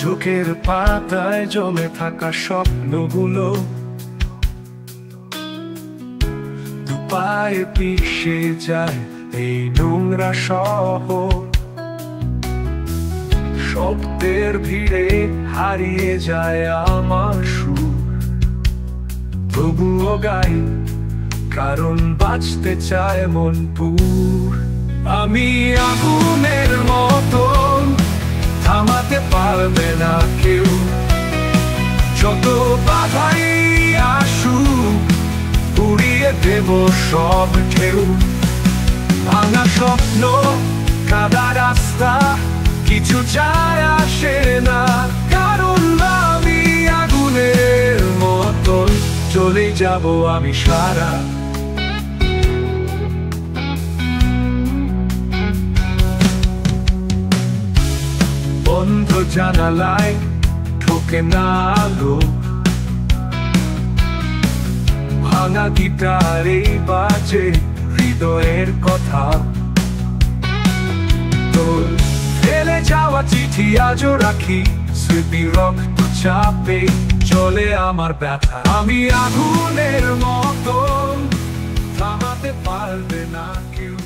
চোখের পাতায় জমে থাকা স্বপ্নগুলো দুপায়ে পিষে যায় এই নোংরা শহর। শব্দের ভিড়ে হারিয়ে যায় আমার সুর, তবুও গাই কারণ বাঁচতে চায় মন পুর। আমি আগুনের মতন, থামাতে পারবে না কেউ, যত বাধাই আসুক উড়িয়ে দেব সব ঢেউ। ভাঙা স্বপ্ন, কাদা রাস্তা, কিছু যায় আসে না, কারণ আমি আগুনের মতন চলে যাব আমি সারা। বন্ধ জানালায় ঢোকে না আলো, ভাঙা গিটারে বাজে হৃদয়ের কথা। তোর ফেলে যাওয়া চিঠি আজও রাখি, স্মৃতি রক্ত চাপে চলে আমার ব্যথা। আমি আগুনের মতন, থামাতে পারবে না কেউ।